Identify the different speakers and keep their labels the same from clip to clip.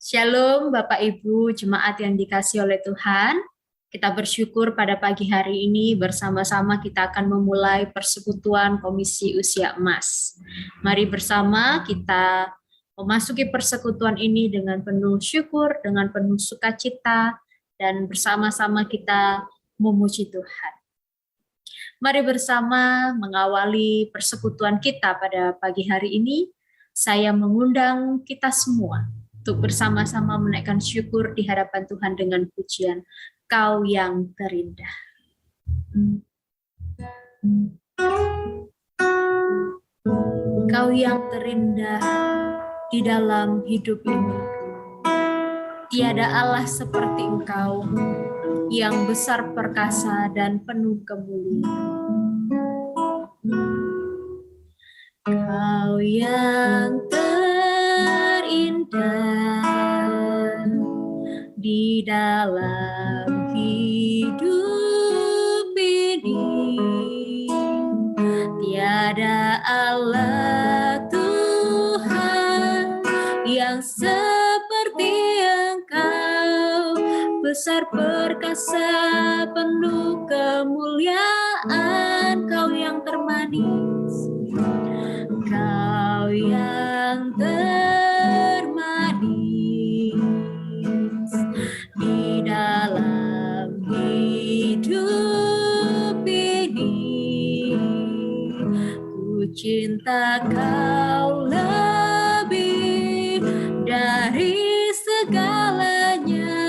Speaker 1: Shalom Bapak Ibu Jemaat yang dikasihi oleh Tuhan. Kita bersyukur pada pagi hari ini bersama-sama kita akan memulai persekutuan Komisi Usia Emas. Mari bersama kita memasuki persekutuan ini dengan penuh syukur, dengan penuh sukacita, dan bersama-sama kita memuji Tuhan. Mari bersama mengawali persekutuan kita pada pagi hari ini. Saya mengundang kita semua untuk bersama-sama menaikkan syukur di hadapan Tuhan dengan pujian Kau yang terindah. Kau yang terindah di dalam hidup ini. Tiada Allah seperti Engkau yang besar perkasa dan penuh kemuliaan. Kau yang terindah di dalam hidup ini, tiada Allah Tuhan yang seperti Engkau, besar perkasa penuh kemuliaan. Kau yang termanis, Kau yang termanis di dalam hidup ini. Ku cinta Kau lebih dari segalanya,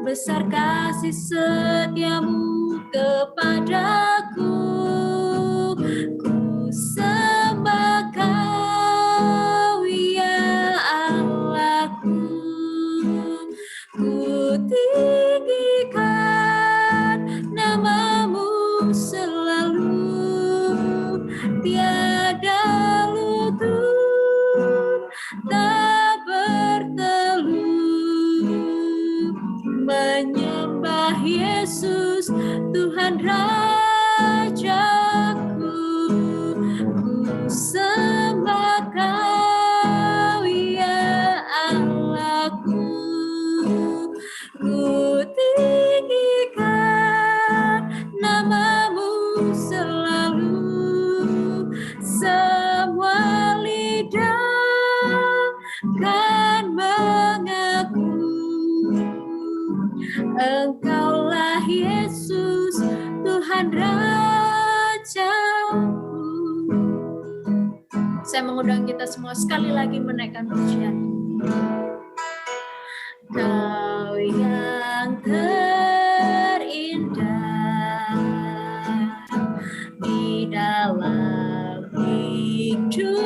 Speaker 1: besar kasih setiamu kepadaku. Ku sembah Kau ya Allahku, ku tinggikan namamu selalu, tiada lutut tak bertelut, menyembah Yesus Tuhan Rajaku. Ku sembah Kau ya Allahku, ku tinggikan namamu selalu, semua lidah kan mengaku Engkaulah Yesus Tuhan Rajaku. Saya mengundang kita semua sekali lagi menaikkan pujian. Kau yang terindah di dalam hidup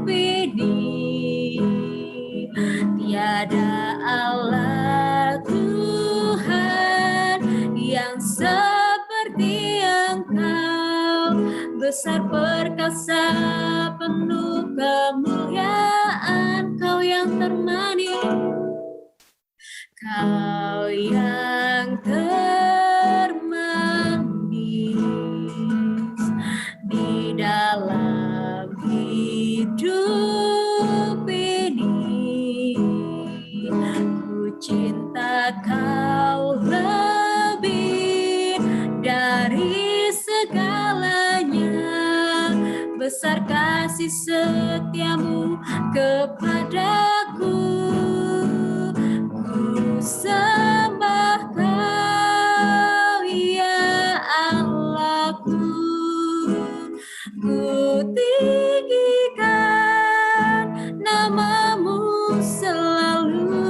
Speaker 1: ini, tiada Allah Tuhan yang seperti Engkau, besar perkasa penuh kemuliaan. Kau yang termanis, Kau yang termanis di dalam hidup ini. Ku cinta Kau lebih dari segalanya, besar kasih setiamu kepadaku. Ku sembah Kau ya Allahku, ku tinggikan namamu selalu,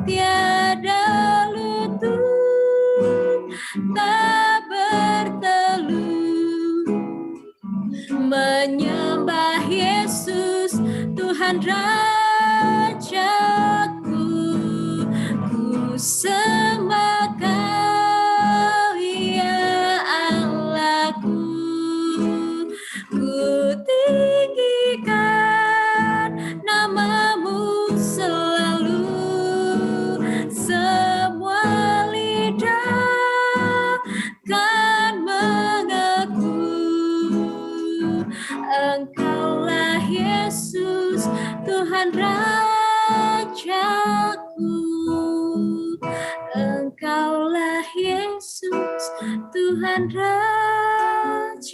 Speaker 1: tiada lutut tak bertelut, menyembah Yesus Tuhan Rajaku. Ku sembah Kau ya Allahku, ku tinggikan namamu selalu, semua lidah kan mengaku Engkaulah Yesus Tuhan Engkaulah Yesus, Tuhan Rajaku.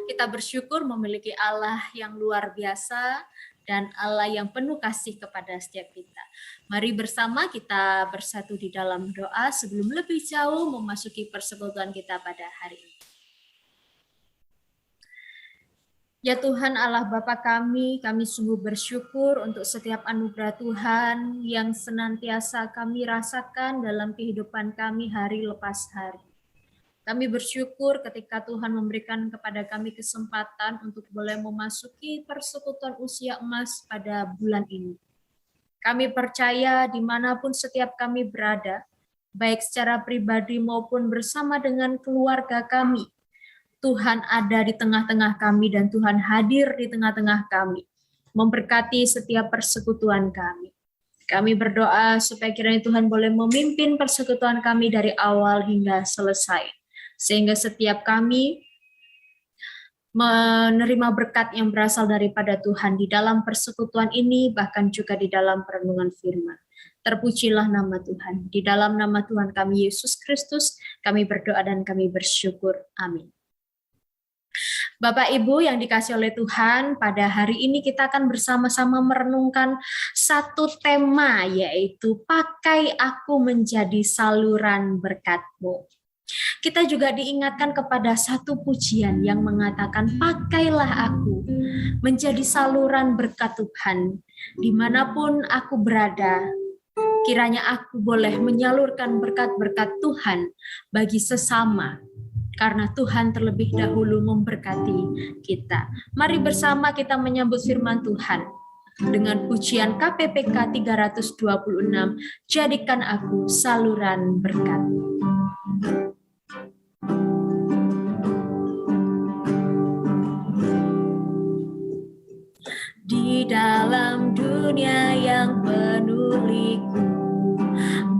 Speaker 1: Kita bersyukur memiliki Allah yang luar biasa dan Allah yang penuh kasih kepada setiap kita. Mari bersama kita bersatu di dalam doa sebelum lebih jauh memasuki persekutuan kita pada hari ini. Ya Tuhan Allah Bapa kami sungguh bersyukur untuk setiap anugerah Tuhan yang senantiasa kami rasakan dalam kehidupan kami hari lepas hari. Kami bersyukur ketika Tuhan memberikan kepada kami kesempatan untuk boleh memasuki persekutuan usia emas pada bulan ini. Kami percaya dimanapun setiap kami berada, baik secara pribadi maupun bersama dengan keluarga kami, Tuhan ada di tengah-tengah kami dan Tuhan hadir di tengah-tengah kami, memberkati setiap persekutuan kami. Kami berdoa supaya kiranya Tuhan boleh memimpin persekutuan kami dari awal hingga selesai, sehingga setiap kami menerima berkat yang berasal daripada Tuhan di dalam persekutuan ini, bahkan juga di dalam perenungan firman. Terpujilah nama Tuhan. Di dalam nama Tuhan kami Yesus Kristus, kami berdoa dan kami bersyukur. Amin. Bapak Ibu yang dikasih oleh Tuhan, pada hari ini kita akan bersama-sama merenungkan satu tema, yaitu pakai aku menjadi saluran berkat-Mu. Kita juga diingatkan kepada satu pujian yang mengatakan, pakailah aku menjadi saluran berkat Tuhan, dimanapun aku berada, kiranya aku boleh menyalurkan berkat-berkat Tuhan bagi sesama, karena Tuhan terlebih dahulu memberkati kita. Mari bersama kita menyambut firman Tuhan dengan pujian KPPK 326, jadikan aku saluran berkat. Di dalam dunia yang penuh liku,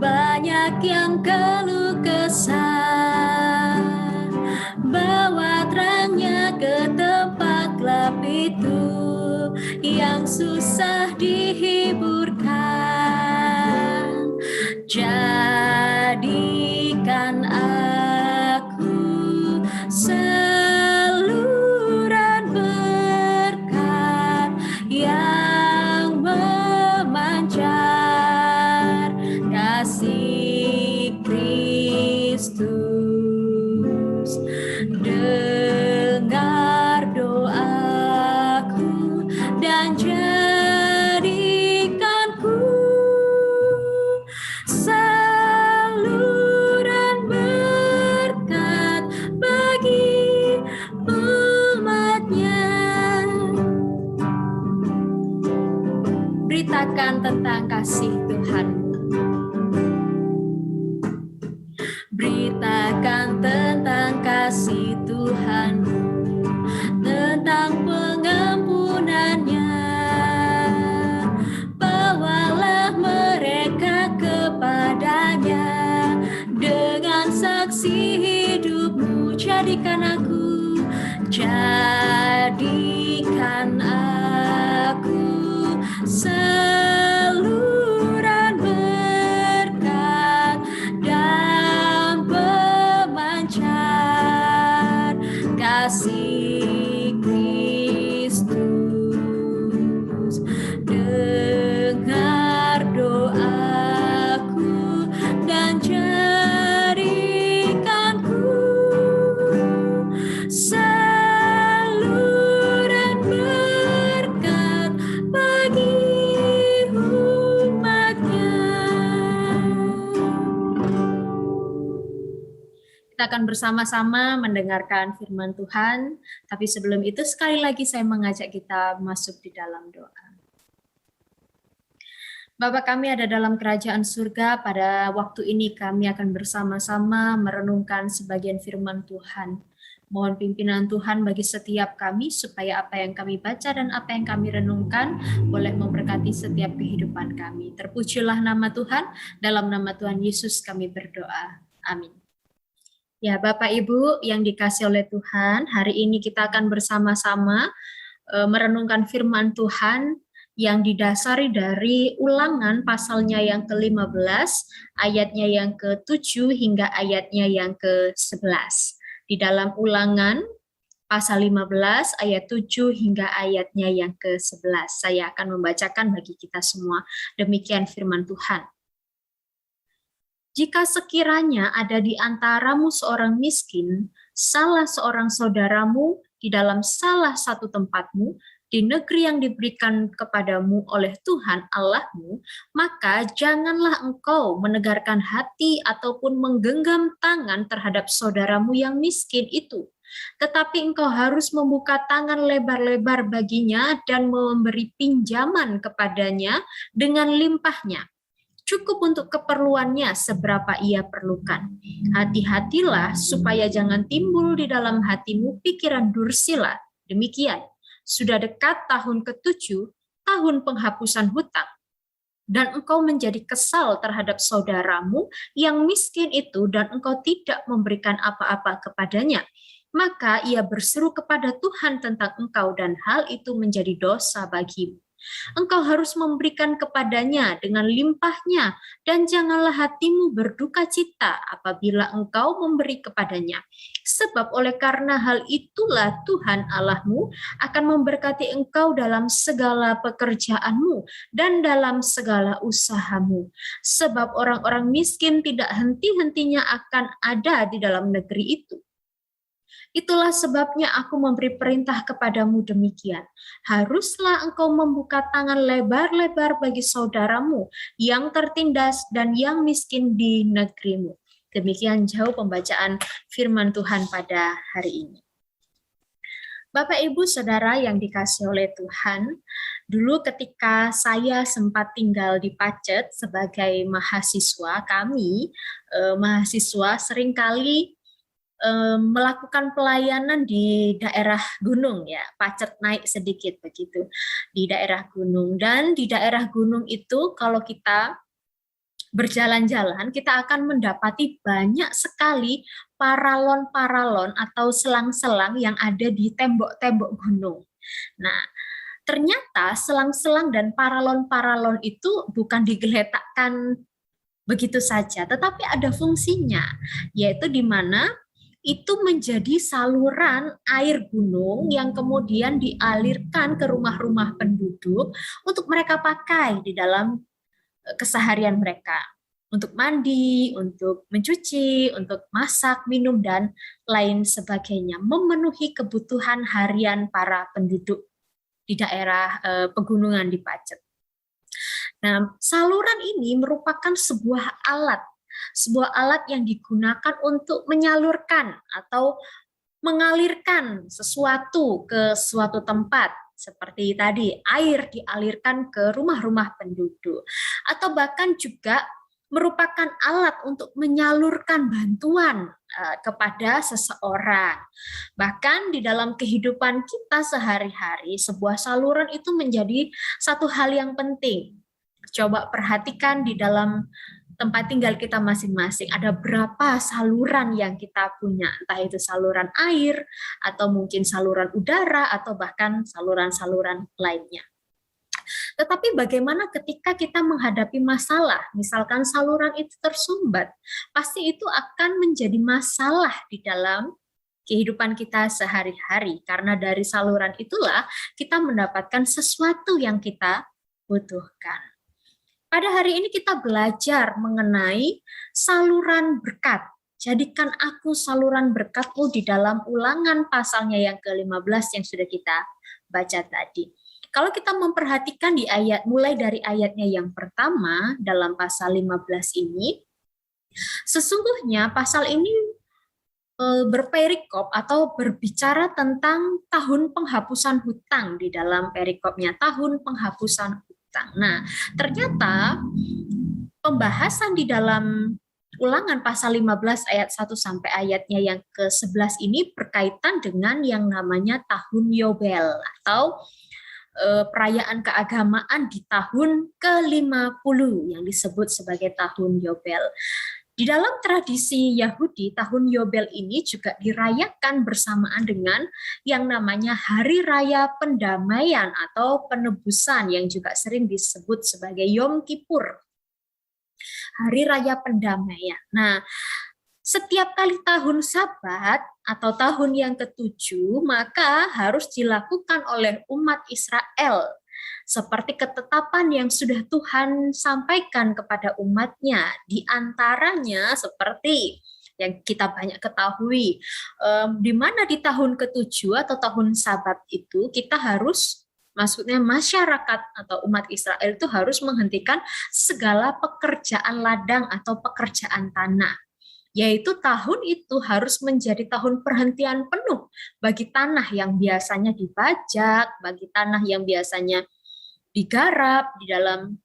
Speaker 1: banyak yang keluh kesah, bawa terangnya ke tempat gelap itu yang susah dihiburkan. Jadikan aku saluran berkat yang memancar kasih Kristus. Dengar doaku dan jadikanku saluran berkat bagi umat-Nya. Beritakan tentang kasih Tuhan. Beritakan tentang kasih Tuhan, tentang pengampunannya. Bawalah mereka kepadanya dengan saksi hidupmu. Jadikan aku saluran berkat dan pemancar kasih Kristus. Dengar doaku dan jadikanku saluran berkat bagi umat-Nya. Kita akan bersama-sama mendengarkan firman Tuhan, tapi sebelum itu sekali lagi saya mengajak kita masuk di dalam doa. Bapa kami ada dalam kerajaan surga, pada waktu ini kami akan bersama-sama merenungkan sebagian firman Tuhan. Mohon pimpinan Tuhan bagi setiap kami, supaya apa yang kami baca dan apa yang kami renungkan boleh memberkati setiap kehidupan kami. Terpujilah nama Tuhan, dalam nama Tuhan Yesus kami berdoa. Amin. Ya, Bapak Ibu yang dikasih oleh Tuhan, hari ini kita akan bersama-sama merenungkan firman Tuhan yang didasari dari Ulangan pasalnya yang ke-15, ayatnya yang ke-7 hingga ayatnya yang ke-11. Di dalam Ulangan pasal 15 ayat 7 hingga ayatnya yang ke-11. Saya akan membacakan bagi kita semua. Demikian firman Tuhan. Jika sekiranya ada di antaramu seorang miskin, salah seorang saudaramu di dalam salah satu tempatmu, di negeri yang diberikan kepadamu oleh Tuhan Allahmu, maka janganlah engkau menegarkan hati ataupun menggenggam tangan terhadap saudaramu yang miskin itu. Tetapi engkau harus membuka tangan lebar-lebar baginya dan memberi pinjaman kepadanya dengan limpahnya, cukup untuk keperluannya seberapa ia perlukan. Hati-hatilah supaya jangan timbul di dalam hatimu pikiran dursila. Demikian, sudah dekat tahun ke-7, tahun penghapusan hutang, dan engkau menjadi kesal terhadap saudaramu yang miskin itu dan engkau tidak memberikan apa-apa kepadanya. Maka ia berseru kepada Tuhan tentang engkau dan hal itu menjadi dosa bagimu. Engkau harus memberikan kepadanya dengan limpahnya, dan janganlah hatimu berduka cita apabila engkau memberi kepadanya. Sebab oleh karena hal itulah Tuhan Allahmu akan memberkati engkau dalam segala pekerjaanmu dan dalam segala usahamu. Sebab orang-orang miskin tidak henti-hentinya akan ada di dalam negeri itu. Itulah sebabnya aku memberi perintah kepadamu demikian. Haruslah engkau membuka tangan lebar-lebar bagi saudaramu yang tertindas dan yang miskin di negerimu. Demikian jauh pembacaan firman Tuhan pada hari ini. Bapak, Ibu, Saudara yang dikasihi oleh Tuhan, dulu ketika saya sempat tinggal di Pacet sebagai mahasiswa, kami mahasiswa seringkali melakukan pelayanan di daerah gunung, ya, Pacet naik sedikit begitu di daerah gunung. Dan di daerah gunung itu kalau kita berjalan-jalan kita akan mendapati banyak sekali paralon-paralon atau selang-selang yang ada di tembok-tembok gunung. Nah, ternyata selang-selang dan paralon-paralon itu bukan digeletakkan begitu saja, tetapi ada fungsinya, yaitu di mana itu menjadi saluran air gunung yang kemudian dialirkan ke rumah-rumah penduduk untuk mereka pakai di dalam keseharian mereka, untuk mandi, untuk mencuci, untuk masak, minum, dan lain sebagainya, memenuhi kebutuhan harian para penduduk di daerah pegunungan di Pacet. Nah, saluran ini merupakan sebuah alat yang digunakan untuk menyalurkan atau mengalirkan sesuatu ke suatu tempat, seperti tadi air dialirkan ke rumah-rumah penduduk, atau bahkan juga merupakan alat untuk menyalurkan bantuan kepada seseorang. Bahkan di dalam kehidupan kita sehari-hari, sebuah saluran itu menjadi satu hal yang penting. Coba perhatikan di dalam tempat tinggal kita masing-masing, ada berapa saluran yang kita punya, entah itu saluran air, atau mungkin saluran udara, atau bahkan saluran-saluran lainnya. Tetapi bagaimana ketika kita menghadapi masalah, misalkan saluran itu tersumbat, pasti itu akan menjadi masalah di dalam kehidupan kita sehari-hari, karena dari saluran itulah kita mendapatkan sesuatu yang kita butuhkan. Pada hari ini kita belajar mengenai saluran berkat. Jadikan aku saluran berkat-Mu di dalam Ulangan pasalnya yang ke-15 yang sudah kita baca tadi. Kalau kita memperhatikan di ayat, mulai dari ayatnya yang pertama dalam pasal 15 ini, sesungguhnya pasal ini berperikop atau berbicara tentang tahun penghapusan hutang di dalam perikopnya, tahun penghapusan hutang. Nah, ternyata pembahasan di dalam Ulangan pasal 15 ayat 1 sampai ayatnya yang ke-11 ini berkaitan dengan yang namanya tahun Yobel atau perayaan keagamaan di tahun ke-50 yang disebut sebagai tahun Yobel. Di dalam tradisi Yahudi, tahun Yobel ini juga dirayakan bersamaan dengan yang namanya Hari Raya Pendamaian atau Penebusan yang juga sering disebut sebagai Yom Kippur. Hari Raya Pendamaian. Nah, setiap kali tahun Sabat atau tahun yang ketujuh, maka harus dilakukan oleh umat Israel seperti ketetapan yang sudah Tuhan sampaikan kepada umatnya. Di antaranya seperti yang kita banyak ketahui, di mana di tahun ketujuh atau tahun Sabat itu kita harus, maksudnya masyarakat atau umat Israel itu harus menghentikan segala pekerjaan ladang atau pekerjaan tanah. Yaitu tahun itu harus menjadi tahun perhentian penuh bagi tanah yang biasanya dibajak, bagi tanah yang biasanya digarap di dalam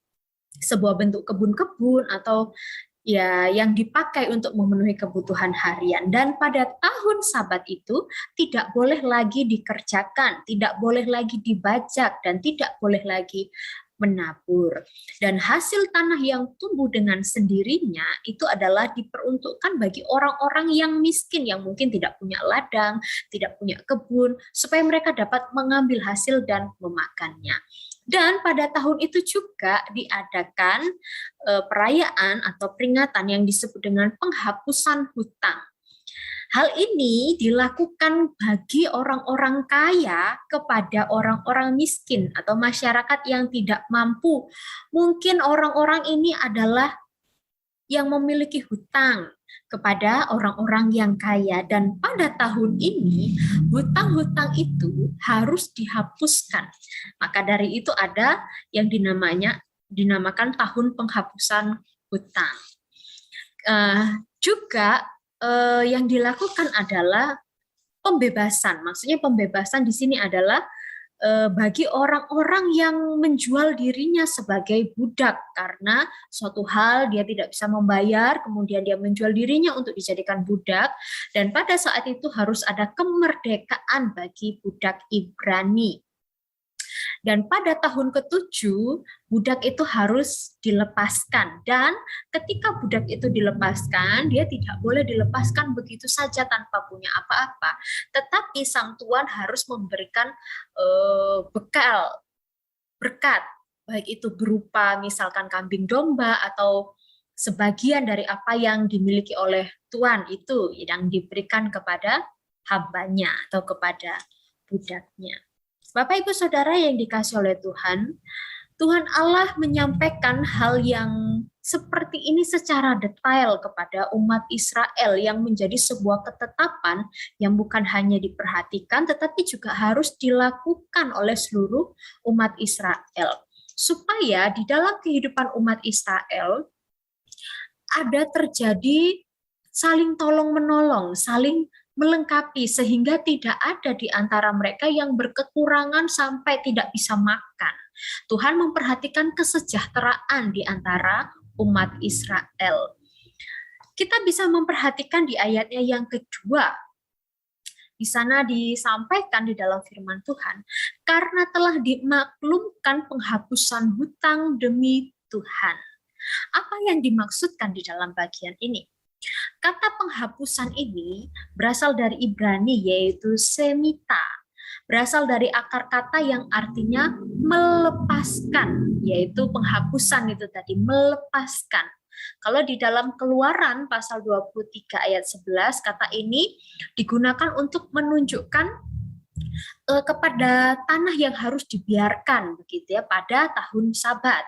Speaker 1: sebuah bentuk kebun-kebun atau ya yang dipakai untuk memenuhi kebutuhan harian. Dan pada tahun Sabat itu tidak boleh lagi dikerjakan, tidak boleh lagi dibajak, dan tidak boleh lagi menabur. Dan hasil tanah yang tumbuh dengan sendirinya itu adalah diperuntukkan bagi orang-orang yang miskin, yang mungkin tidak punya ladang, tidak punya kebun, supaya mereka dapat mengambil hasil dan memakannya. Dan pada tahun itu juga diadakan perayaan atau peringatan yang disebut dengan penghapusan hutang. Hal ini dilakukan bagi orang-orang kaya kepada orang-orang miskin atau masyarakat yang tidak mampu. Mungkin orang-orang ini adalah yang memiliki hutang kepada orang-orang yang kaya, dan pada tahun ini hutang-hutang itu harus dihapuskan. Maka dari itu ada yang dinamakan tahun penghapusan hutang. Juga yang dilakukan adalah pembebasan. Maksudnya pembebasan di sini adalah bagi orang-orang yang menjual dirinya sebagai budak karena suatu hal dia tidak bisa membayar, kemudian dia menjual dirinya untuk dijadikan budak, dan pada saat itu harus ada kemerdekaan bagi budak Ibrani. Dan pada tahun ke-7, budak itu harus dilepaskan. Dan ketika budak itu dilepaskan, dia tidak boleh dilepaskan begitu saja tanpa punya apa-apa. Tetapi sang tuan harus memberikan bekal, berkat, baik itu berupa misalkan kambing domba atau sebagian dari apa yang dimiliki oleh tuan itu yang diberikan kepada hambanya atau kepada budaknya. Bapak Ibu Saudara yang dikasihi oleh Tuhan, Tuhan Allah menyampaikan hal yang seperti ini secara detail kepada umat Israel yang menjadi sebuah ketetapan yang bukan hanya diperhatikan tetapi juga harus dilakukan oleh seluruh umat Israel. Supaya di dalam kehidupan umat Israel ada terjadi saling tolong-menolong, saling melengkapi, sehingga tidak ada di antara mereka yang berkekurangan sampai tidak bisa makan. Tuhan memperhatikan kesejahteraan di antara umat Israel. Kita bisa memperhatikan di ayatnya yang kedua. Di sana disampaikan di dalam firman Tuhan, karena telah dimaklumkan penghapusan hutang demi Tuhan. Apa yang dimaksudkan di dalam bagian ini? Kata penghapusan ini berasal dari Ibrani, yaitu semita. Berasal dari akar kata yang artinya melepaskan, yaitu penghapusan itu tadi, melepaskan. Kalau di dalam Keluaran pasal 23 ayat 11, kata ini digunakan untuk menunjukkan kepada tanah yang harus dibiarkan begitu ya pada tahun Sabat.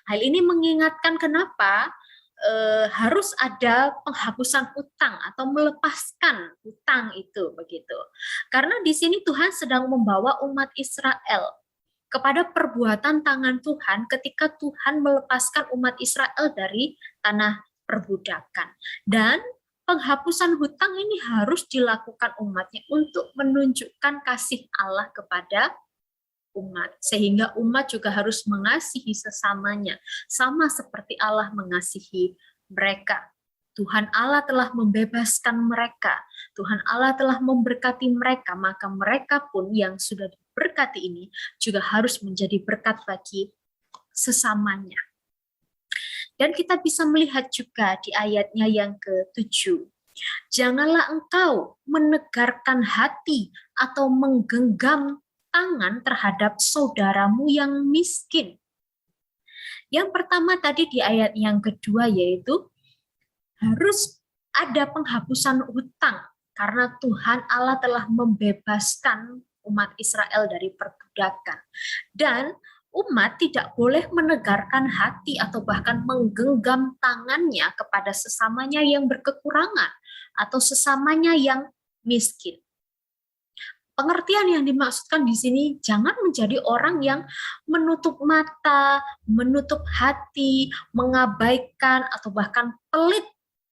Speaker 1: Hal ini mengingatkan kenapa harus ada penghapusan hutang atau melepaskan hutang itu begitu. Karena di sini Tuhan sedang membawa umat Israel kepada perbuatan tangan Tuhan ketika Tuhan melepaskan umat Israel dari tanah perbudakan. Dan penghapusan hutang ini harus dilakukan umatnya untuk menunjukkan kasih Allah kepada umat, sehingga umat juga harus mengasihi sesamanya, sama seperti Allah mengasihi mereka. Tuhan Allah telah membebaskan mereka, Tuhan Allah telah memberkati mereka, maka mereka pun yang sudah diberkati ini juga harus menjadi berkat bagi sesamanya. Dan kita bisa melihat juga di ayatnya yang ke-7. Janganlah engkau menegarkan hati atau menggenggam tangan terhadap saudaramu yang miskin. Yang pertama tadi di ayat yang kedua yaitu harus ada penghapusan hutang karena Tuhan Allah telah membebaskan umat Israel dari perbudakan. Dan umat tidak boleh menegarkan hati atau bahkan menggenggam tangannya kepada sesamanya yang berkekurangan atau sesamanya yang miskin. Pengertian yang dimaksudkan di sini, jangan menjadi orang yang menutup mata, menutup hati, mengabaikan atau bahkan pelit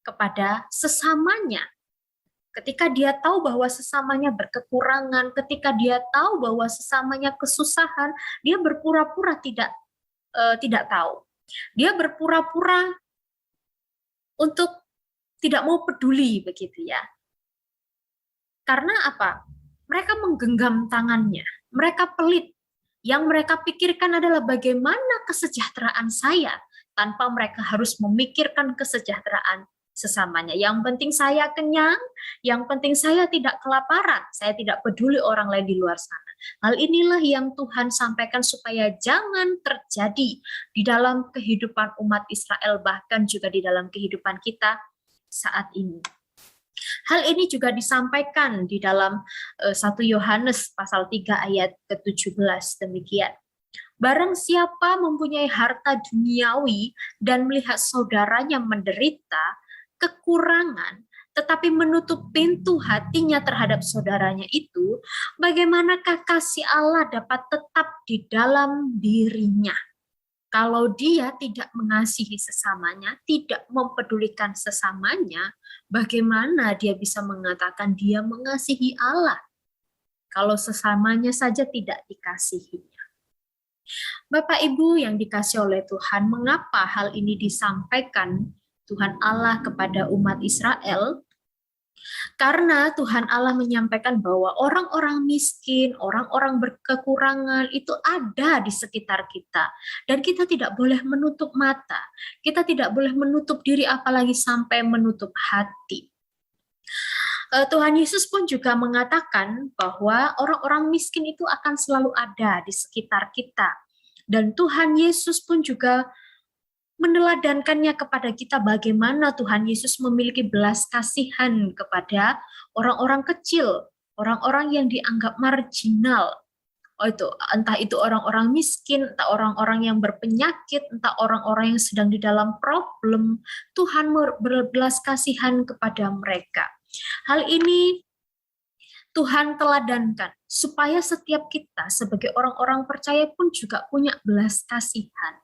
Speaker 1: kepada sesamanya. Ketika dia tahu bahwa sesamanya berkekurangan, ketika dia tahu bahwa sesamanya kesusahan, dia berpura-pura tidak tahu. Dia berpura-pura untuk tidak mau peduli begitu ya. Karena apa? Mereka menggenggam tangannya, mereka pelit. Yang mereka pikirkan adalah bagaimana kesejahteraan saya, tanpa mereka harus memikirkan kesejahteraan sesamanya. Yang penting saya kenyang, yang penting saya tidak kelaparan, saya tidak peduli orang lain di luar sana. Hal inilah yang Tuhan sampaikan supaya jangan terjadi di dalam kehidupan umat Israel, bahkan juga di dalam kehidupan kita saat ini. Hal ini juga disampaikan di dalam 1 Yohanes pasal 3 ayat ke-17 demikian. Barang siapa mempunyai harta duniawi dan melihat saudaranya menderita kekurangan, tetapi menutup pintu hatinya terhadap saudaranya itu, bagaimanakah kasih Allah dapat tetap di dalam dirinya? Kalau dia tidak mengasihi sesamanya, tidak mempedulikan sesamanya, bagaimana dia bisa mengatakan dia mengasihi Allah? Kalau sesamanya saja tidak dikasihinya. Bapak Ibu yang dikasih oleh Tuhan, mengapa hal ini disampaikan Tuhan Allah kepada umat Israel? Karena Tuhan Allah menyampaikan bahwa orang-orang miskin, orang-orang berkekurangan itu ada di sekitar kita. Dan kita tidak boleh menutup mata. Kita tidak boleh menutup diri apalagi sampai menutup hati. Tuhan Yesus pun juga mengatakan bahwa orang-orang miskin itu akan selalu ada di sekitar kita. Dan Tuhan Yesus pun juga meneladankannya kepada kita bagaimana Tuhan Yesus memiliki belas kasihan kepada orang-orang kecil, orang-orang yang dianggap marginal. Entah itu orang-orang miskin, entah orang-orang yang berpenyakit, entah orang-orang yang sedang di dalam problem, Tuhan berbelas kasihan kepada mereka. Hal ini Tuhan teladankan supaya setiap kita sebagai orang-orang percaya pun juga punya belas kasihan,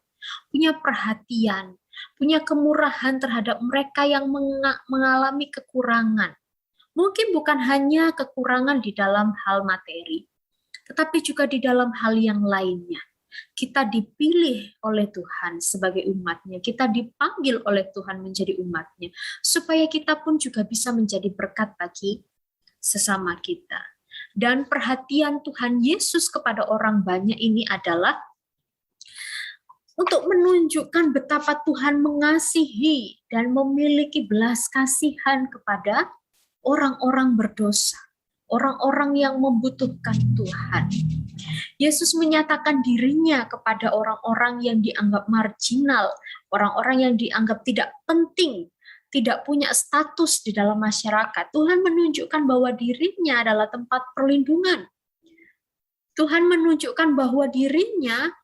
Speaker 1: punya perhatian, punya kemurahan terhadap mereka yang mengalami kekurangan. Mungkin bukan hanya kekurangan di dalam hal materi, tetapi juga di dalam hal yang lainnya. Kita dipilih oleh Tuhan sebagai umatnya, kita dipanggil oleh Tuhan menjadi umatnya, supaya kita pun juga bisa menjadi berkat bagi sesama kita. Dan perhatian Tuhan Yesus kepada orang banyak ini adalah untuk menunjukkan betapa Tuhan mengasihi dan memiliki belas kasihan kepada orang-orang berdosa, orang-orang yang membutuhkan Tuhan. Yesus menyatakan dirinya kepada orang-orang yang dianggap marginal, orang-orang yang dianggap tidak penting, tidak punya status di dalam masyarakat. Tuhan menunjukkan bahwa dirinya adalah tempat perlindungan. Tuhan menunjukkan bahwa dirinya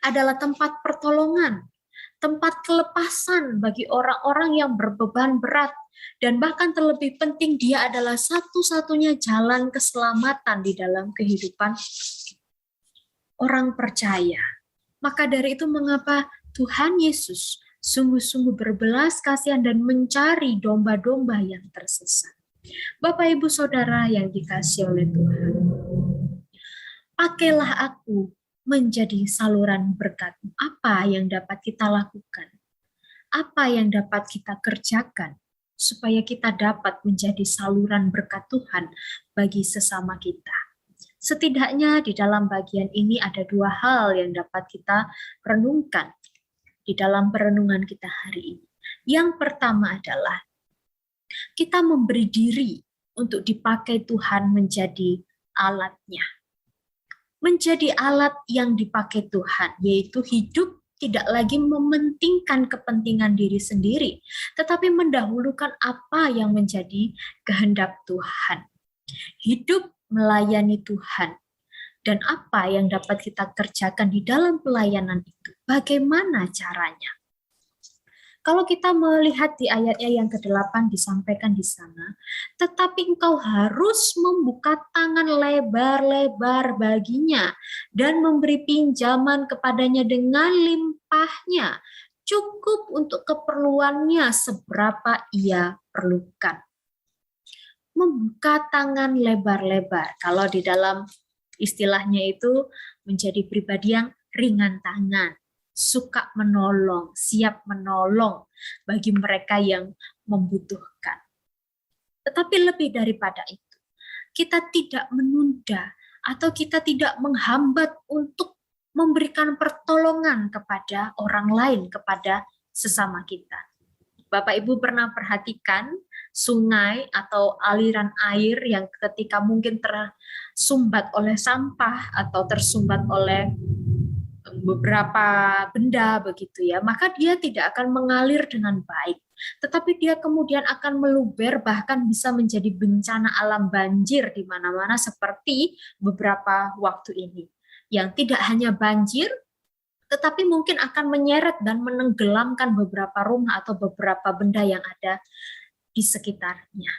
Speaker 1: adalah tempat pertolongan, tempat kelepasan bagi orang-orang yang berbeban berat, dan bahkan terlebih penting dia adalah satu-satunya jalan keselamatan di dalam kehidupan orang percaya. Maka dari itu mengapa Tuhan Yesus sungguh-sungguh berbelas kasihan dan mencari domba-domba yang tersesat. Bapak Ibu Saudara yang dikasihi oleh Tuhan, pakailah aku menjadi saluran berkat-Mu. Apa yang dapat kita lakukan? Apa yang dapat kita kerjakan supaya kita dapat menjadi saluran berkat Tuhan bagi sesama kita? Setidaknya di dalam bagian ini ada dua hal yang dapat kita renungkan. di dalam perenungan kita hari ini. Yang pertama adalah kita memberi diri untuk dipakai Tuhan menjadi alatnya. Menjadi alat yang dipakai Tuhan, yaitu hidup tidak lagi mementingkan kepentingan diri sendiri, tetapi mendahulukan apa yang menjadi kehendak Tuhan. Hidup melayani Tuhan. Dan apa yang dapat kita kerjakan di dalam pelayanan itu? Bagaimana caranya? Kalau kita melihat di ayatnya yang ke-8 disampaikan di sana, tetapi engkau harus membuka tangan lebar-lebar baginya dan memberi pinjaman kepadanya dengan limpahnya, cukup untuk keperluannya seberapa ia perlukan. Membuka tangan lebar-lebar, kalau di dalam istilahnya itu menjadi pribadi yang ringan tangan, suka menolong, siap menolong bagi mereka yang membutuhkan. Tetapi lebih daripada itu, kita tidak menunda atau kita tidak menghambat untuk memberikan pertolongan kepada orang lain, kepada sesama kita. Bapak Ibu pernah perhatikan sungai atau aliran air yang ketika mungkin tersumbat oleh sampah atau tersumbat oleh beberapa benda begitu ya, maka dia tidak akan mengalir dengan baik, tetapi dia kemudian akan meluber, bahkan bisa menjadi bencana alam banjir di mana-mana seperti beberapa waktu ini, yang tidak hanya banjir, tetapi mungkin akan menyeret dan menenggelamkan beberapa rumah atau beberapa benda yang ada di sekitarnya.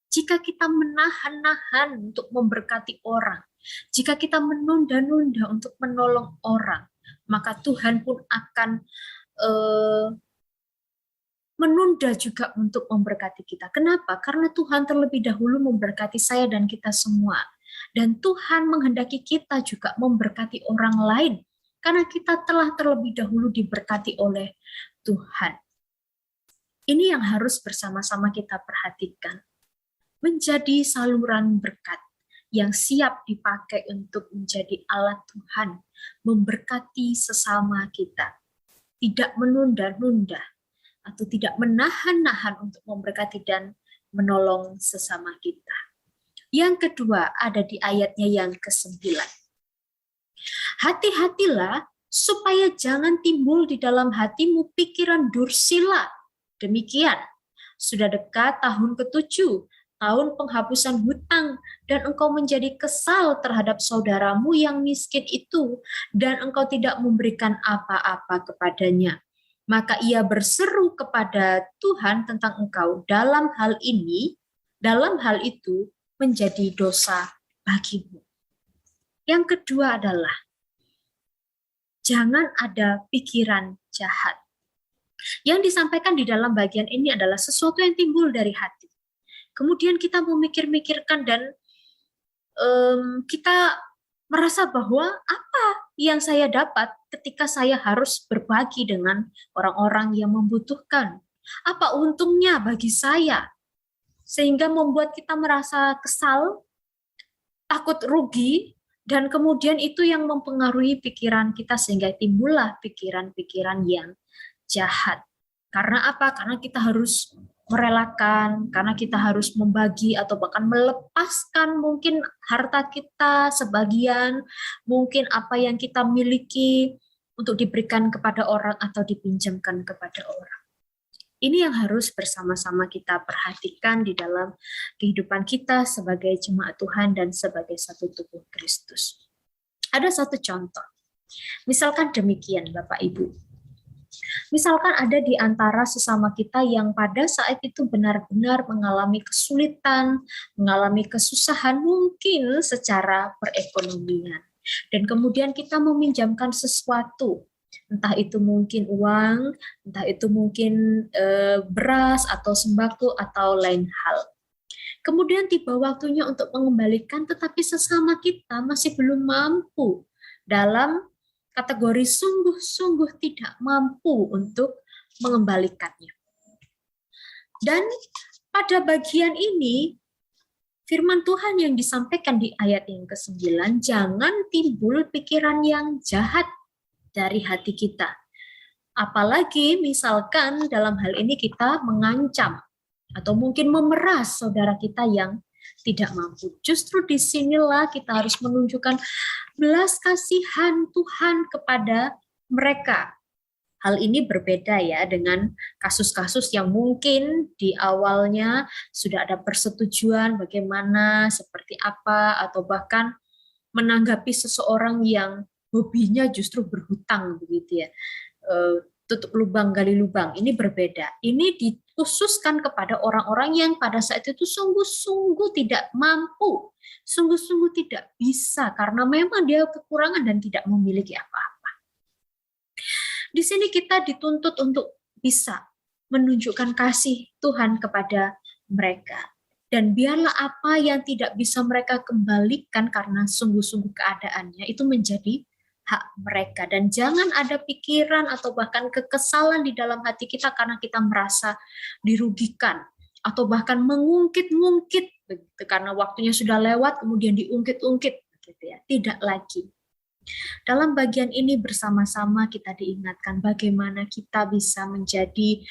Speaker 1: Jika kita menahan-nahan untuk memberkati orang, jika kita menunda-nunda untuk menolong orang, maka Tuhan pun akan menunda juga untuk memberkati kita. Kenapa? Karena Tuhan terlebih dahulu memberkati saya dan kita semua. Dan Tuhan menghendaki kita juga memberkati orang lain, karena kita telah terlebih dahulu diberkati oleh Tuhan. Ini yang harus bersama-sama kita perhatikan. Menjadi saluran berkat yang siap dipakai untuk menjadi alat Tuhan, memberkati sesama kita. Tidak menunda-nunda atau tidak menahan-nahan untuk memberkati dan menolong sesama kita. Yang kedua ada di ayatnya yang ke-9. Hati-hatilah supaya jangan timbul di dalam hatimu pikiran dursila. Demikian, sudah dekat tahun ke-7, tahun penghapusan hutang, dan engkau menjadi kesal terhadap saudaramu yang miskin itu, dan engkau tidak memberikan apa-apa kepadanya. Maka ia berseru kepada Tuhan tentang engkau dalam hal itu menjadi dosa bagimu. Yang kedua adalah, jangan ada pikiran jahat. Yang disampaikan di dalam bagian ini adalah sesuatu yang timbul dari hati. Kemudian kita memikir-mikirkan dan kita merasa bahwa apa yang saya dapat ketika saya harus berbagi dengan orang-orang yang membutuhkan. Apa untungnya bagi saya? Sehingga membuat kita merasa kesal, takut rugi, dan kemudian itu yang mempengaruhi pikiran kita sehingga timbullah pikiran-pikiran yang jahat. Karena apa? Karena kita harus merelakan, karena kita harus membagi atau bahkan melepaskan mungkin harta kita sebagian, mungkin apa yang kita miliki untuk diberikan kepada orang atau dipinjamkan kepada orang. Ini yang harus bersama-sama kita perhatikan di dalam kehidupan kita sebagai jemaat Tuhan dan sebagai satu tubuh Kristus. Ada satu contoh. Misalkan demikian, Bapak Ibu. Misalkan ada di antara sesama kita yang pada saat itu benar-benar mengalami kesulitan, mengalami kesusahan mungkin secara perekonomian. Dan kemudian kita meminjamkan sesuatu, entah itu mungkin uang, entah itu mungkin beras atau sembako atau lain hal. Kemudian tiba waktunya untuk mengembalikan, tetapi sesama kita masih belum mampu dalam kategori sungguh-sungguh tidak mampu untuk mengembalikannya. Dan pada bagian ini, firman Tuhan yang disampaikan di ayat yang ke-9, jangan timbul pikiran yang jahat dari hati kita. Apalagi misalkan dalam hal ini kita mengancam atau mungkin memeras saudara kita yang tidak mampu. Justru disinilah kita harus menunjukkan belas kasihan Tuhan kepada mereka. Hal ini berbeda ya dengan kasus-kasus yang mungkin di awalnya sudah ada persetujuan bagaimana, seperti apa, atau bahkan menanggapi seseorang yang hobinya justru berhutang begitu ya. Tutup lubang gali lubang, ini berbeda. Ini dikhususkan kepada orang-orang yang pada saat itu sungguh-sungguh tidak mampu, sungguh-sungguh tidak bisa karena memang dia kekurangan dan tidak memiliki apa-apa. Di sini kita dituntut untuk bisa menunjukkan kasih Tuhan kepada mereka. Dan biarlah apa yang tidak bisa mereka kembalikan karena sungguh-sungguh keadaannya itu menjadi hak mereka. Dan jangan ada pikiran atau bahkan kekesalan di dalam hati kita karena kita merasa dirugikan atau bahkan mengungkit-ungkit begitu, karena waktunya sudah lewat kemudian diungkit-ungkit gitu ya. Tidak lagi. Dalam bagian ini bersama-sama kita diingatkan bagaimana kita bisa menjadi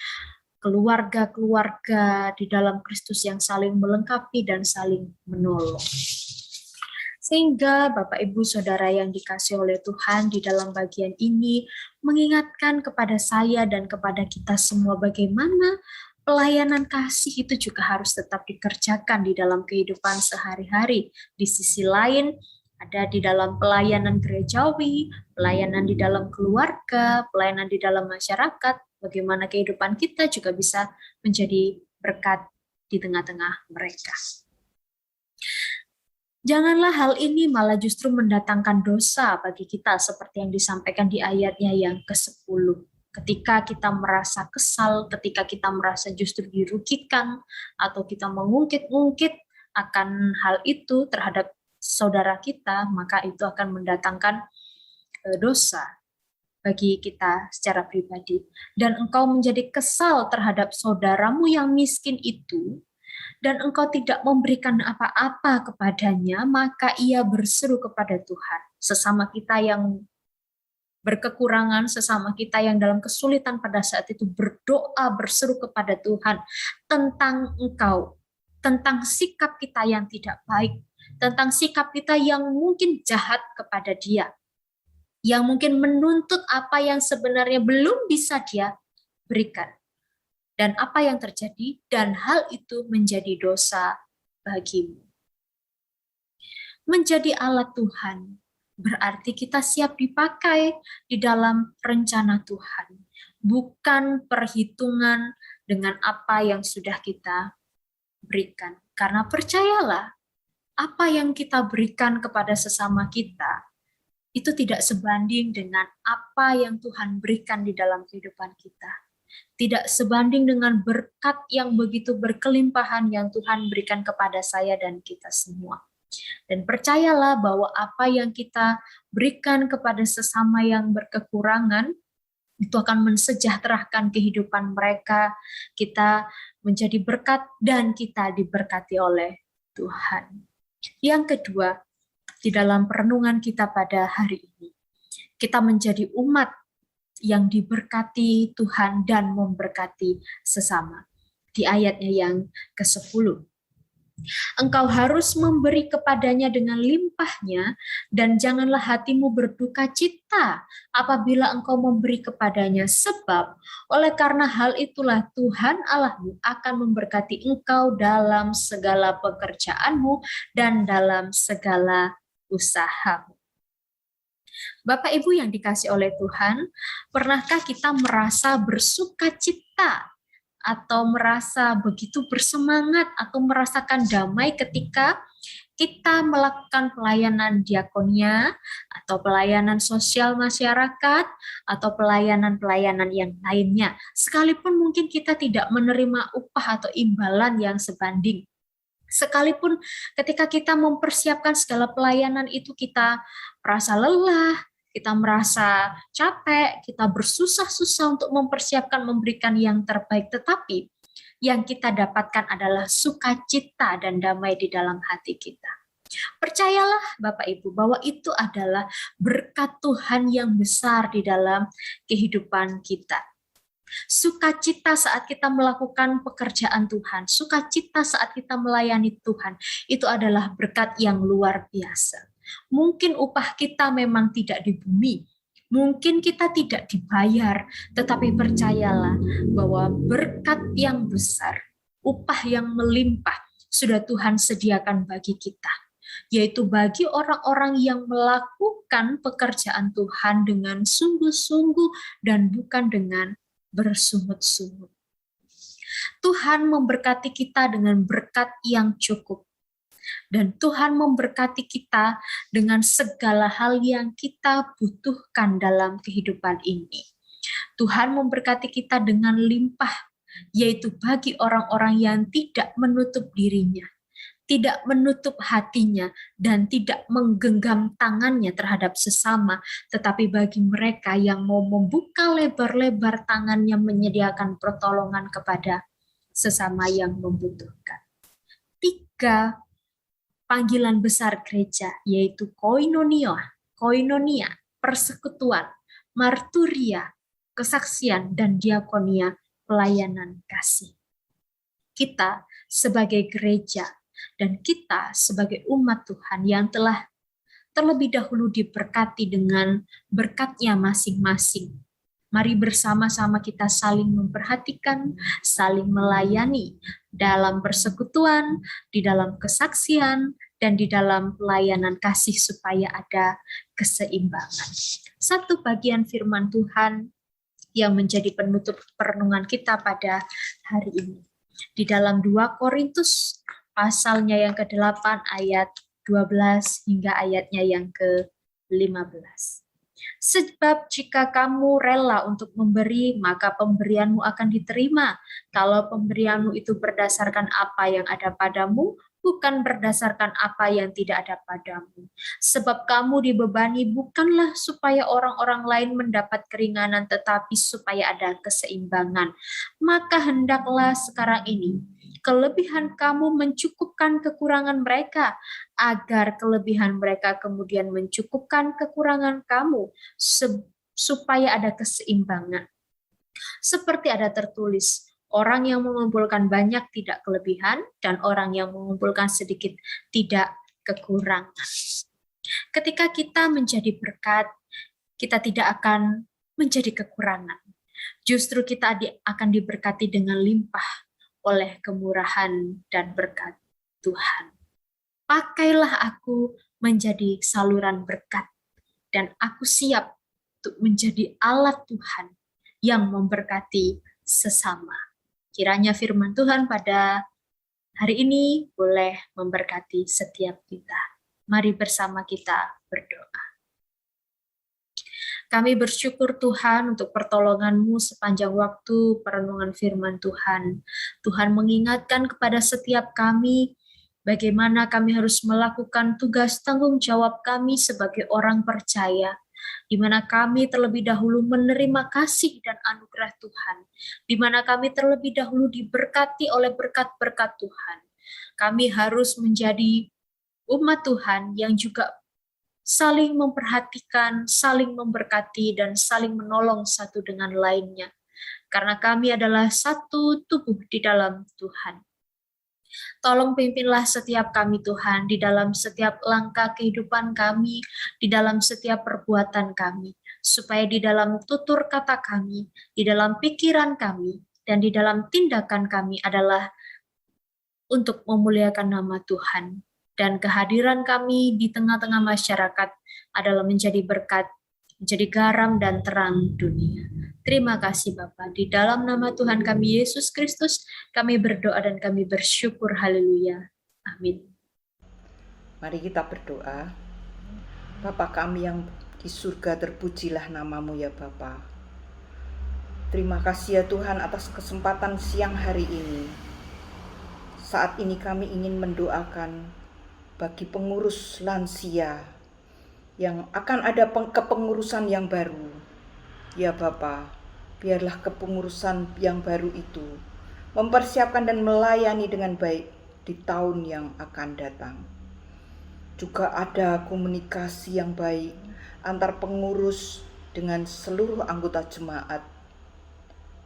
Speaker 1: keluarga-keluarga di dalam Kristus yang saling melengkapi dan saling menolong. Sehingga Bapak Ibu Saudara yang dikasihi oleh Tuhan di dalam bagian ini mengingatkan kepada saya dan kepada kita semua bagaimana pelayanan kasih itu juga harus tetap dikerjakan di dalam kehidupan sehari-hari. Di sisi lain, ada di dalam pelayanan gerejawi, pelayanan di dalam keluarga, pelayanan di dalam masyarakat, bagaimana kehidupan kita juga bisa menjadi berkat di tengah-tengah mereka. Janganlah hal ini malah justru mendatangkan dosa bagi kita seperti yang disampaikan di ayatnya yang ke-10. Ketika kita merasa kesal, ketika kita merasa justru dirugikan, atau kita mengungkit-ungkit akan hal itu terhadap saudara kita, maka itu akan mendatangkan dosa bagi kita secara pribadi. Dan engkau menjadi kesal terhadap saudaramu yang miskin itu, dan engkau tidak memberikan apa-apa kepadanya, maka ia berseru kepada Tuhan. Sesama kita yang berkekurangan, sesama kita yang dalam kesulitan pada saat itu berdoa, berseru kepada Tuhan tentang engkau, tentang sikap kita yang tidak baik, tentang sikap kita yang mungkin jahat kepada dia, yang mungkin menuntut apa yang sebenarnya belum bisa dia berikan. Dan apa yang terjadi, dan hal itu menjadi dosa bagimu. Menjadi alat Tuhan berarti kita siap dipakai di dalam rencana Tuhan, bukan perhitungan dengan apa yang sudah kita berikan. Karena percayalah, apa yang kita berikan kepada sesama kita, itu tidak sebanding dengan apa yang Tuhan berikan di dalam kehidupan kita. Tidak sebanding dengan berkat yang begitu berkelimpahan yang Tuhan berikan kepada saya dan kita semua. Dan percayalah bahwa apa yang kita berikan kepada sesama yang berkekurangan, itu akan mensejahterakan kehidupan mereka. Kita menjadi berkat dan kita diberkati oleh Tuhan. Yang kedua, di dalam perenungan kita pada hari ini, kita menjadi umat yang diberkati Tuhan dan memberkati sesama. Di ayatnya yang ke-10. Engkau harus memberi kepadanya dengan limpahnya, dan janganlah hatimu berduka cita apabila engkau memberi kepadanya, sebab oleh karena hal itulah Tuhan Allahmu akan memberkati engkau dalam segala pekerjaanmu dan dalam segala usahamu. Bapak Ibu yang dikasih oleh Tuhan, pernahkah kita merasa bersuka cita atau merasa begitu bersemangat atau merasakan damai ketika kita melakukan pelayanan diakonia atau pelayanan sosial masyarakat atau pelayanan-pelayanan yang lainnya, sekalipun mungkin kita tidak menerima upah atau imbalan yang sebanding. Sekalipun ketika kita mempersiapkan segala pelayanan itu kita merasa lelah, kita merasa capek, kita bersusah-susah untuk mempersiapkan, memberikan yang terbaik, tetapi yang kita dapatkan adalah sukacita dan damai di dalam hati kita. Percayalah Bapak Ibu bahwa itu adalah berkat Tuhan yang besar di dalam kehidupan kita. Sukacita saat kita melakukan pekerjaan Tuhan, sukacita saat kita melayani Tuhan, itu adalah berkat yang luar biasa. Mungkin upah kita memang tidak di bumi, mungkin kita tidak dibayar, tetapi percayalah bahwa berkat yang besar, upah yang melimpah, sudah Tuhan sediakan bagi kita, yaitu bagi orang-orang yang melakukan pekerjaan Tuhan dengan sungguh-sungguh dan bukan dengan bersungut-sungut. Tuhan memberkati kita dengan berkat yang cukup. Dan Tuhan memberkati kita dengan segala hal yang kita butuhkan dalam kehidupan ini. Tuhan memberkati kita dengan limpah, yaitu bagi orang-orang yang tidak menutup dirinya, tidak menutup hatinya, dan tidak menggenggam tangannya terhadap sesama, tetapi bagi mereka yang mau membuka lebar-lebar tangannya menyediakan pertolongan kepada sesama yang membutuhkan. 3 panggilan besar gereja, yaitu koinonia, persekutuan, marturia, kesaksian, dan diakonia, pelayanan kasih. Kita sebagai gereja dan kita sebagai umat Tuhan yang telah terlebih dahulu diberkati dengan berkatnya masing-masing. Mari bersama-sama kita saling memperhatikan, saling melayani dalam persekutuan, di dalam kesaksian, dan di dalam pelayanan kasih supaya ada keseimbangan. Satu bagian firman Tuhan yang menjadi penutup perenungan kita pada hari ini. Di dalam 2 Korintus pasalnya yang ke-8 ayat 12 hingga ayatnya yang ke-15. Sebab jika kamu rela untuk memberi, maka pemberianmu akan diterima. Kalau pemberianmu itu berdasarkan apa yang ada padamu, bukan berdasarkan apa yang tidak ada padamu. Sebab kamu dibebani bukanlah supaya orang-orang lain mendapat keringanan, tetapi supaya ada keseimbangan. Maka hendaklah sekarang ini kelebihan kamu mencukupkan kekurangan mereka, agar kelebihan mereka kemudian mencukupkan kekurangan kamu, supaya ada keseimbangan. Seperti ada tertulis, orang yang mengumpulkan banyak tidak kelebihan, dan orang yang mengumpulkan sedikit tidak kekurangan. Ketika kita menjadi berkat, kita tidak akan menjadi kekurangan. Justru kita akan diberkati dengan limpah oleh kemurahan dan berkat Tuhan. Pakailah aku menjadi saluran berkat, dan aku siap untuk menjadi alat Tuhan yang memberkati sesama. Kiranya firman Tuhan pada hari ini boleh memberkati setiap kita. Mari bersama kita berdoa. Kami bersyukur Tuhan untuk pertolongan-Mu sepanjang waktu perenungan firman Tuhan. Tuhan mengingatkan kepada setiap kami bagaimana kami harus melakukan tugas tanggung jawab kami sebagai orang percaya, di mana kami terlebih dahulu menerima kasih dan anugerah Tuhan, di mana kami terlebih dahulu diberkati oleh berkat-berkat Tuhan. Kami harus menjadi umat Tuhan yang juga saling memperhatikan, saling memberkati, dan saling menolong satu dengan lainnya. Karena kami adalah satu tubuh di dalam Tuhan. Tolong pimpinlah setiap kami Tuhan, di dalam setiap langkah kehidupan kami, di dalam setiap perbuatan kami, supaya di dalam tutur kata kami, di dalam pikiran kami, dan di dalam tindakan kami adalah untuk memuliakan nama Tuhan. Dan kehadiran kami di tengah-tengah masyarakat adalah menjadi berkat, menjadi garam dan terang dunia. Terima kasih Bapa. Di dalam nama Tuhan kami Yesus Kristus, kami berdoa dan kami bersyukur. Haleluya. Amin.
Speaker 2: Mari kita berdoa. Bapa kami yang di surga, terpujilah nama-Mu ya Bapa. Terima kasih ya Tuhan atas kesempatan siang hari ini. Saat ini kami ingin mendoakan bagi pengurus lansia yang akan ada kepengurusan yang baru. Ya Bapa, biarlah kepengurusan yang baru itu mempersiapkan dan melayani dengan baik di tahun yang akan datang. juga ada komunikasi yang baik antar pengurus dengan seluruh anggota jemaat.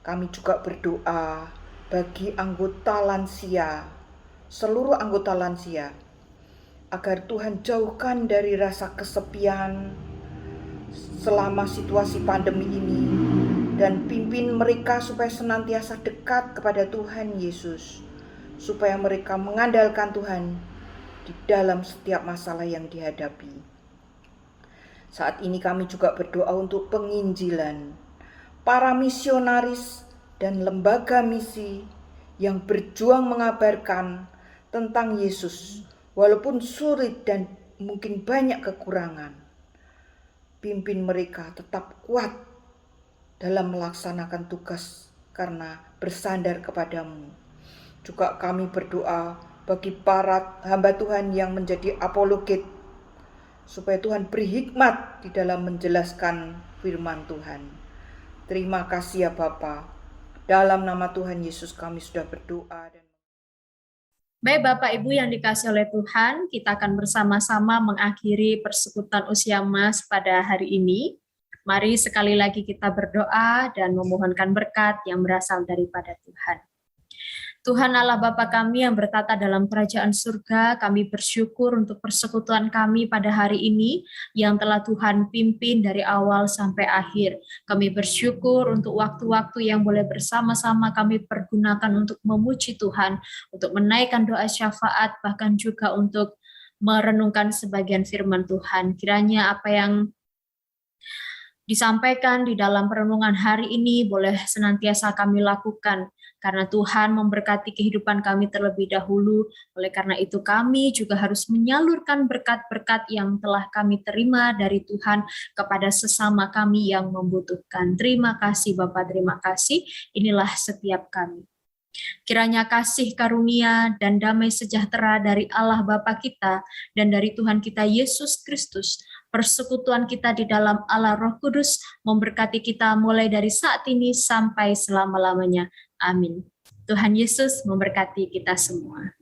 Speaker 2: Kami juga berdoa bagi anggota lansia, seluruh anggota lansia, agar Tuhan jauhkan dari rasa kesepian selama situasi pandemi ini, dan pimpin mereka supaya senantiasa dekat kepada Tuhan Yesus, supaya mereka mengandalkan Tuhan di dalam setiap masalah yang dihadapi. Saat ini kami juga berdoa untuk penginjilan, para misionaris dan lembaga misi yang berjuang mengabarkan tentang Yesus, walaupun sulit dan mungkin banyak kekurangan. Pimpin mereka tetap kuat dalam melaksanakan tugas karena bersandar kepadamu. Juga kami berdoa bagi para hamba Tuhan yang menjadi apologet, supaya Tuhan beri hikmat di dalam menjelaskan firman Tuhan. Terima kasih ya Bapa. Dalam nama Tuhan Yesus kami sudah berdoa.
Speaker 1: Baik Bapak Ibu yang dikasihi oleh Tuhan, kita akan bersama-sama mengakhiri persekutuan usia emas pada hari ini. Mari sekali lagi kita berdoa dan memohonkan berkat yang berasal daripada Tuhan. Tuhan Allah Bapa kami yang bertata dalam kerajaan surga, kami bersyukur untuk persekutuan kami pada hari ini yang telah Tuhan pimpin dari awal sampai akhir. Kami bersyukur untuk waktu-waktu yang boleh bersama-sama kami pergunakan untuk memuji Tuhan, untuk menaikkan doa syafaat, bahkan juga untuk merenungkan sebagian firman Tuhan. Kiranya apa yang disampaikan di dalam perenungan hari ini boleh senantiasa kami lakukan, karena Tuhan memberkati kehidupan kami terlebih dahulu. Oleh karena itu kami juga harus menyalurkan berkat-berkat yang telah kami terima dari Tuhan kepada sesama kami yang membutuhkan. Terima kasih Bapak, terima kasih. Inilah setiap kami. Kiranya kasih karunia dan damai sejahtera dari Allah Bapa kita dan dari Tuhan kita Yesus Kristus, persekutuan kita di dalam Allah Roh Kudus memberkati kita mulai dari saat ini sampai selama-lamanya. Amin. Tuhan Yesus memberkati kita semua.